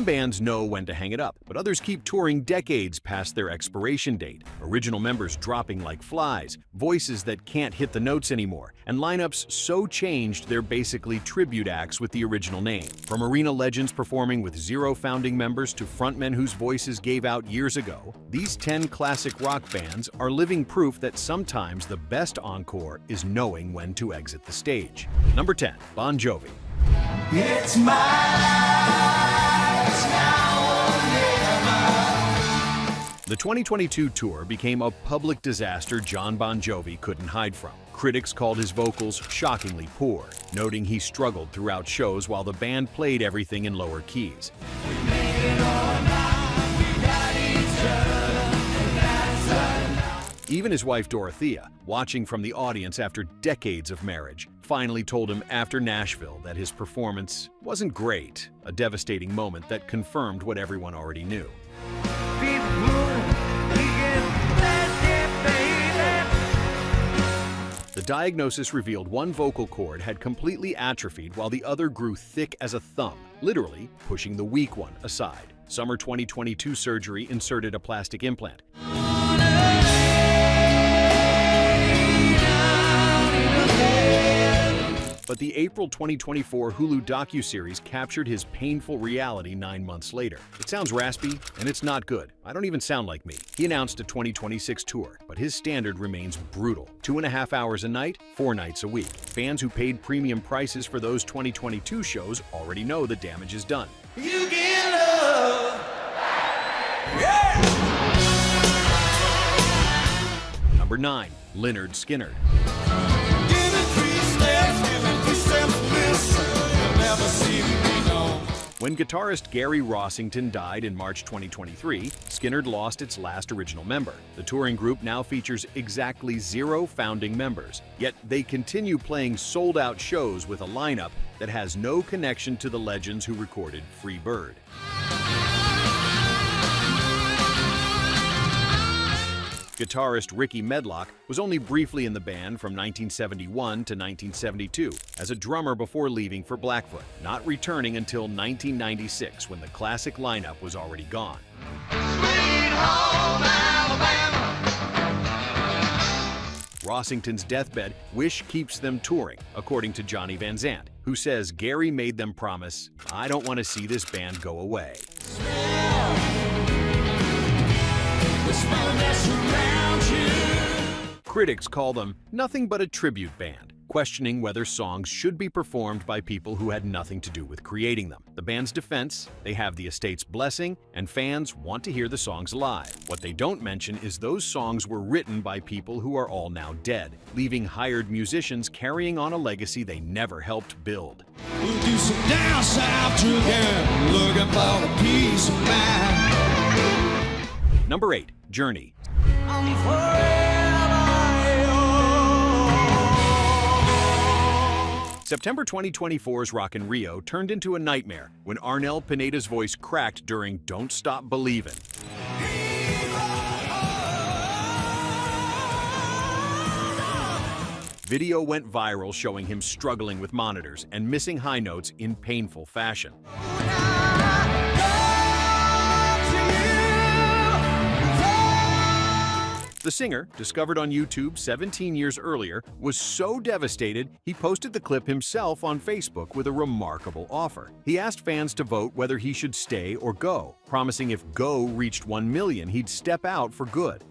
Some bands know when to hang it up, but others keep touring decades past their expiration date. Original members dropping like flies, voices that can't hit the notes anymore, and lineups so changed they're basically tribute acts with the original name. From arena legends performing with 0 founding members to frontmen whose voices gave out years ago, these 10 classic rock bands are living proof that sometimes the best encore is knowing when to exit the stage. Number 10. Bon Jovi. It's my life, it's now or never. The 2022 tour became a public disaster Jon Bon Jovi couldn't hide from. Critics called his vocals shockingly poor, noting he struggled throughout shows while the band played everything in lower keys. Even his wife Dorothea, watching from the audience after decades of marriage, finally told him after Nashville that his performance wasn't great, a devastating moment that confirmed what everyone already knew. The diagnosis revealed one vocal cord had completely atrophied while the other grew thick as a thumb, literally pushing the weak one aside. Summer 2022 surgery inserted a plastic implant. But the April 2024 Hulu docuseries captured his painful reality 9 months later. It sounds raspy, and it's not good. I don't even sound like me. He announced a 2026 tour, but his standard remains brutal. 2.5 hours a night, 4 nights a week. Fans who paid premium prices for those 2022 shows already know the damage is done. You get love. Yeah. Number 9. Lynyrd Skynyrd. When guitarist Gary Rossington died in March 2023, Skynyrd lost its last original member. The touring group now features exactly 0 founding members, yet they continue playing sold-out shows with a lineup that has no connection to the legends who recorded Free Bird. Guitarist Ricky Medlock was only briefly in the band from 1971 to 1972 as a drummer before leaving for Blackfoot, not returning until 1996 when the classic lineup was already gone. Sweet home Alabama. Rossington's deathbed wish keeps them touring, according to Johnny Van Zant, who says Gary made them promise, "I don't want to see this band go away." Critics call them nothing but a tribute band, questioning whether songs should be performed by people who had nothing to do with creating them. The band's defense: they have the estate's blessing, and fans want to hear the songs live. What they don't mention is those songs were written by people who are all now dead, leaving hired musicians carrying on a legacy they never helped build. We'll do some down south together, looking for a piece of mind. Number 8. Journey. I'm forever yours. September 2024's Rock in Rio turned into a nightmare when Arnel Pineda's voice cracked during Don't Stop Believin'. Video went viral showing him struggling with monitors and missing high notes in painful fashion. The singer, discovered on YouTube 17 years earlier, was so devastated he posted the clip himself on Facebook with a remarkable offer. He asked fans to vote whether he should stay or go, promising if Go reached 1 million, he'd step out for good.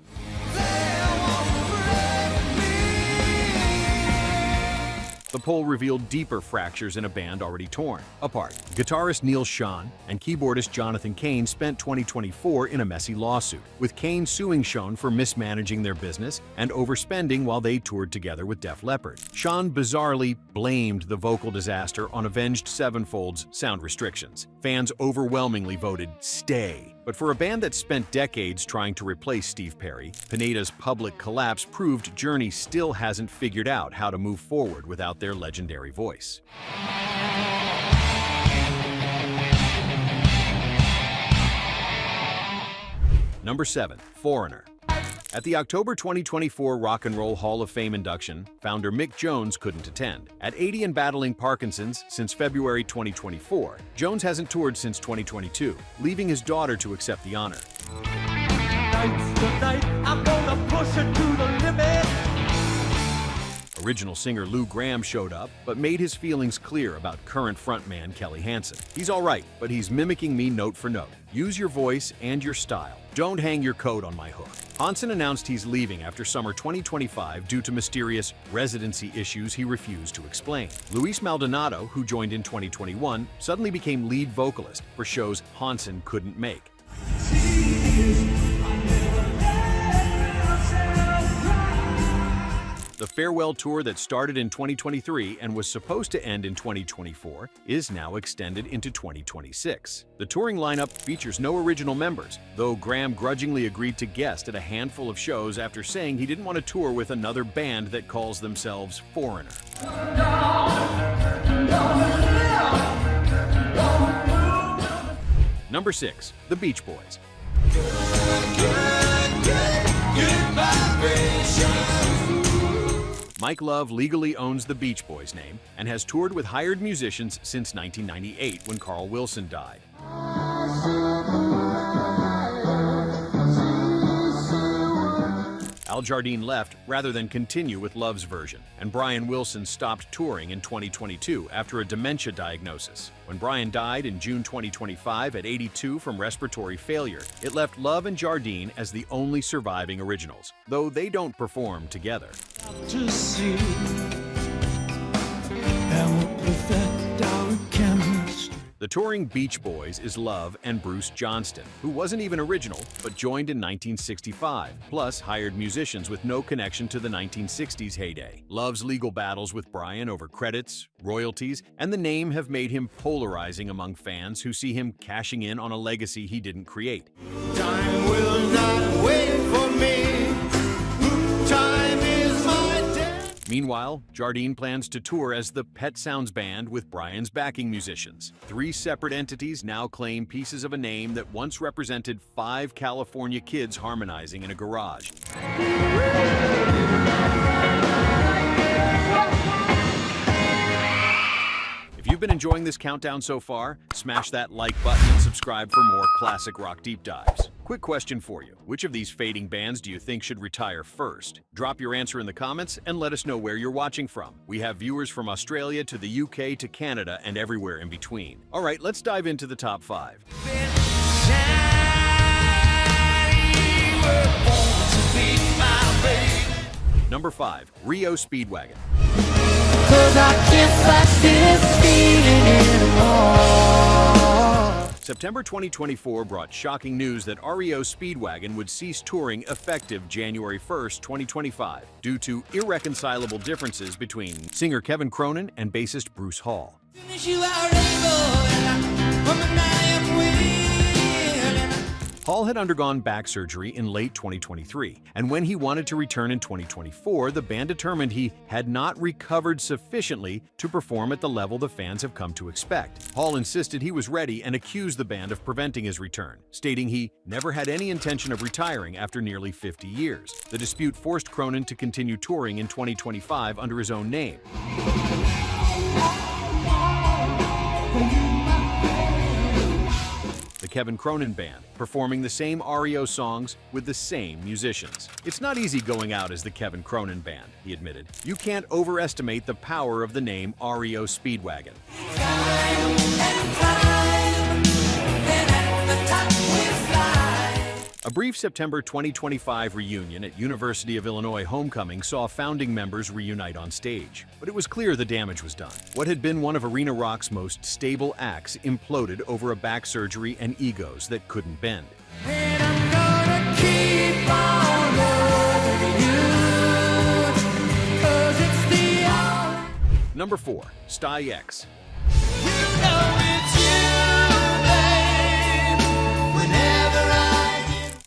The poll revealed deeper fractures in a band already torn apart. Guitarist Neil Schon and keyboardist Jonathan Cain spent 2024 in a messy lawsuit, with Cain suing Schon for mismanaging their business and overspending while they toured together with Def Leppard. Schon bizarrely blamed the vocal disaster on Avenged Sevenfold's sound restrictions. Fans overwhelmingly voted stay. But for a band that spent decades trying to replace Steve Perry, Pineda's public collapse proved Journey still hasn't figured out how to move forward without their legendary voice. Number 7. Foreigner. At the October 2024 Rock and Roll Hall of Fame induction, founder Mick Jones couldn't attend. At 80 and battling Parkinson's since February 2024, Jones hasn't toured since 2022, leaving his daughter to accept the honor. I'm gonna push it to the limit. Original singer Lou Gramm showed up, but made his feelings clear about current frontman Kelly Hansen. He's all right, but he's mimicking me note for note. Use your voice and your style. Don't hang your coat on my hook. Hansen announced he's leaving after summer 2025 due to mysterious residency issues he refused to explain. Luis Maldonado, who joined in 2021, suddenly became lead vocalist for shows Hansen couldn't make. The farewell tour that started in 2023 and was supposed to end in 2024 is now extended into 2026. The touring lineup features no original members, though Gramm grudgingly agreed to guest at a handful of shows after saying he didn't want to tour with another band that calls themselves Foreigner. Number 6. The Beach Boys. Mike Love legally owns the Beach Boys name and has toured with hired musicians since 1998 when Carl Wilson died. Al Jardine left rather than continue with Love's version, and Brian Wilson stopped touring in 2022 after a dementia diagnosis. When Brian died in June 2025 at 82 from respiratory failure, it left Love and Jardine as the only surviving originals, though they don't perform together. To see and we'll perfect our chemistry. The touring Beach Boys is Love and Bruce Johnston, who wasn't even original but joined in 1965, plus hired musicians with no connection to the 1960s heyday. Love's legal battles with Brian over credits, royalties, and the name have made him polarizing among fans who see him cashing in on a legacy he didn't create. Time will not wait for me. Time is my death. Meanwhile, Jardine plans to tour as the Pet Sounds Band with Brian's backing musicians. 3 separate entities now claim pieces of a name that once represented 5 California kids harmonizing in a garage. If you've been enjoying this countdown so far, smash that like button and subscribe for more classic rock deep dives. Quick question for you. Which of these fading bands do you think should retire first? Drop your answer in the comments and let us know where you're watching from. We have viewers from Australia to the UK to Canada and everywhere in between. All right, let's dive into the top 5. Number 5. Reo Speedwagon. September 2024 brought shocking news that Reo Speedwagon would cease touring effective January 1st, 2025, due to irreconcilable differences between singer Kevin Cronin and bassist Bruce Hall. Hall had undergone back surgery in late 2023, and when he wanted to return in 2024, the band determined he had not recovered sufficiently to perform at the level the fans have come to expect. Hall insisted he was ready and accused the band of preventing his return, stating he never had any intention of retiring after nearly 50 years. The dispute forced Cronin to continue touring in 2025 under his own name. The Kevin Cronin Band, performing the same Reo songs with the same musicians. It's not easy going out as the Kevin Cronin Band, he admitted. You can't overestimate the power of the name Reo Speedwagon. A brief September 2025 reunion at University of Illinois homecoming saw founding members reunite on stage. But it was clear the damage was done. What had been one of arena rock's most stable acts imploded over a back surgery and egos that couldn't bend. And I'm gonna keep on loving you, 'cause it's the hour. Number 4. Styx. You know it's you, babe, whenever I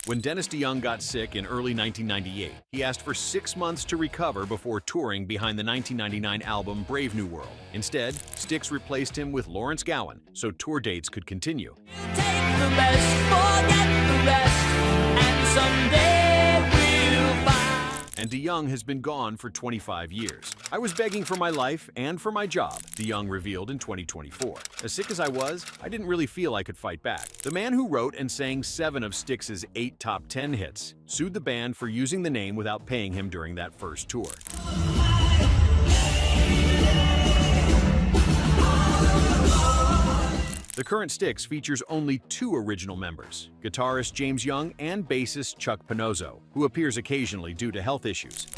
When Dennis DeYoung got sick in early 1998, he asked for 6 months to recover before touring behind the 1999 album Brave New World. Instead, Styx replaced him with Lawrence Gowan so tour dates could continue. take the best, forget the rest, and someday we'll and DeYoung has been gone for 25 years. "I was begging for my life and for my job," DeYoung revealed in 2024. "As sick as I was, I didn't really feel I could fight back." The man who wrote and sang 7 of Styx's 8 top 10 hits sued the band for using the name without paying him during that first tour. The current Styx features only 2 original members, guitarist James Young and bassist Chuck Panozzo, who appears occasionally due to health issues.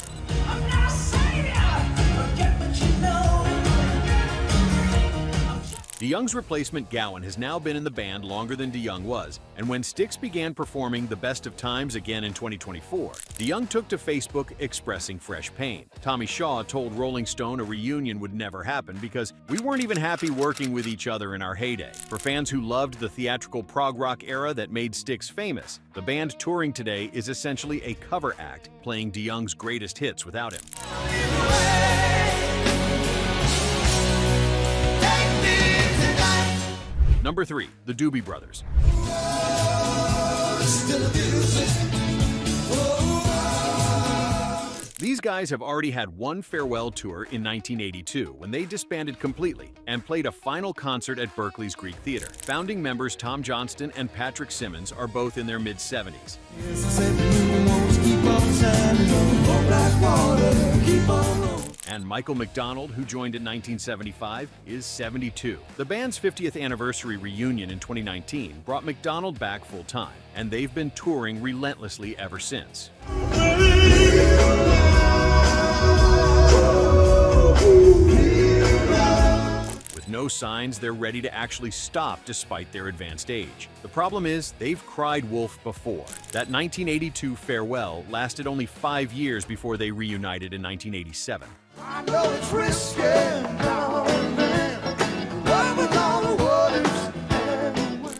DeYoung's replacement Gowan has now been in the band longer than DeYoung was, and when Styx began performing The Best of Times again in 2024, DeYoung took to Facebook expressing fresh pain. Tommy Shaw told Rolling Stone a reunion would never happen because "we weren't even happy working with each other in our heyday." For fans who loved the theatrical prog rock era that made Styx famous, the band touring today is essentially a cover act, playing DeYoung's greatest hits without him. Number 3. The Doobie Brothers. These guys have already had one farewell tour in 1982 when they disbanded completely and played a final concert at Berkeley's Greek Theater. Founding members Tom Johnston and Patrick Simmons are both in their mid-70s. And Michael McDonald, who joined in 1975, is 72. The band's 50th anniversary reunion in 2019 brought McDonald back full-time, and they've been touring relentlessly ever since. With no signs they're ready to actually stop despite their advanced age. The problem is, they've cried wolf before. That 1982 farewell lasted only 5 years before they reunited in 1987. I know it's risky, but with all the waters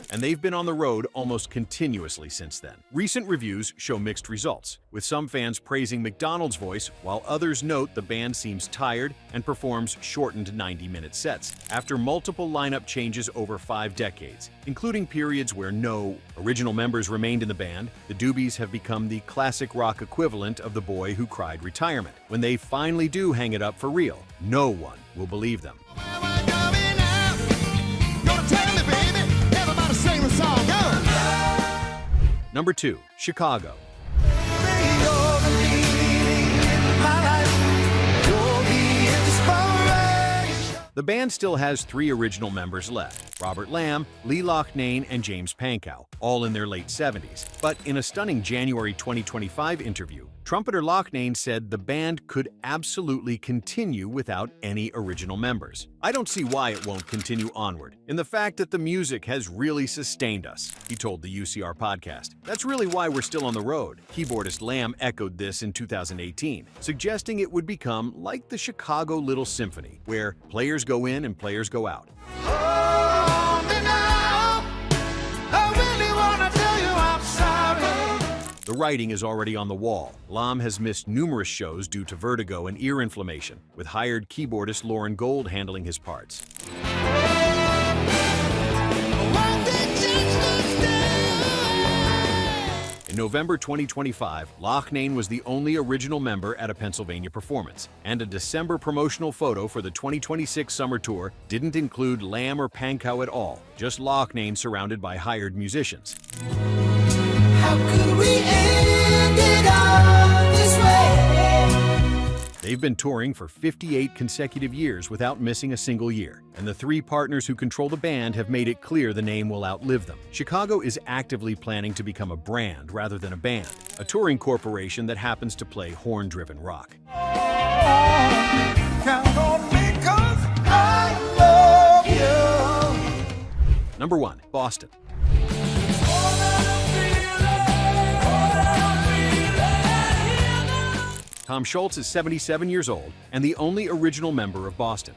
and they've been on the road almost continuously since then. Recent reviews show mixed results, with some fans praising McDonald's voice, while others note the band seems tired and performs shortened 90-minute sets after multiple lineup changes over 5 decades, including periods where no original members remained in the band. The Doobies have become the classic rock equivalent of the boy who cried retirement. When they finally do hang it up for real, no one will believe them. Number 2. Chicago. The band still has 3 original members left: Robert Lamb, Lee Loughnane, and James Pankow, all in their late 70s. But in a stunning January 2025 interview, trumpeter Loughnane said the band could absolutely continue without any original members. "I don't see why it won't continue onward, in the fact that the music has really sustained us," he told the UCR podcast. "That's really why we're still on the road." Keyboardist Lamb echoed this in 2018, suggesting it would become like the Chicago Little Symphony, where players go in and players go out. The writing is already on the wall. Lamb has missed numerous shows due to vertigo and ear inflammation, with hired keyboardist Lauren Gold handling his parts. In November 2025, Loughnane was the only original member at a Pennsylvania performance, and a December promotional photo for the 2026 summer tour didn't include Lamb or Pankow at all, just Loughnane surrounded by hired musicians. How could we end it all this way? They've been touring for 58 consecutive years without missing a single year, and the 3 partners who control the band have made it clear the name will outlive them. Chicago is actively planning to become a brand rather than a band, a touring corporation that happens to play horn-driven rock. Count on me 'cause I love you. Number 1. Boston. Tom Scholz is 77 years old and the only original member of Boston.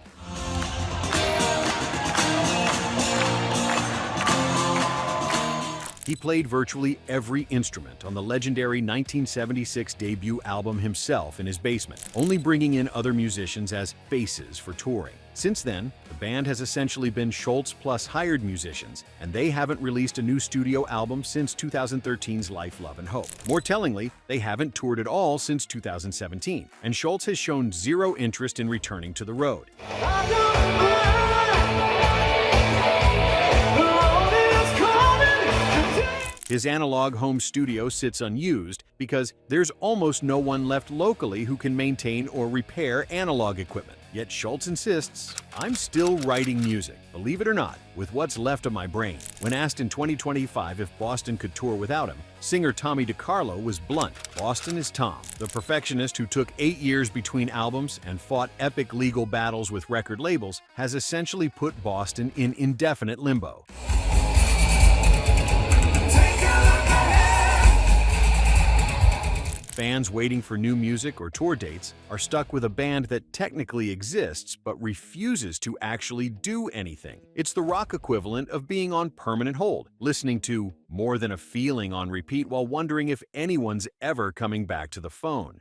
He played virtually every instrument on the legendary 1976 debut album himself in his basement, only bringing in other musicians as faces for touring. Since then, the band has essentially been Schultz plus hired musicians, and they haven't released a new studio album since 2013's Life, Love, and Hope. More tellingly, they haven't toured at all since 2017, and Schultz has shown zero interest in returning to the road. His analog home studio sits unused because there's almost no one left locally who can maintain or repair analog equipment. Yet Schultz insists, "I'm still writing music, believe it or not, with what's left of my brain." When asked in 2025 if Boston could tour without him, singer Tommy DiCarlo was blunt. "Boston is Tom." The perfectionist who took 8 years between albums and fought epic legal battles with record labels has essentially put Boston in indefinite limbo. Fans waiting for new music or tour dates are stuck with a band that technically exists but refuses to actually do anything. It's the rock equivalent of being on permanent hold, listening to More Than a Feeling on repeat while wondering if anyone's ever coming back to the phone.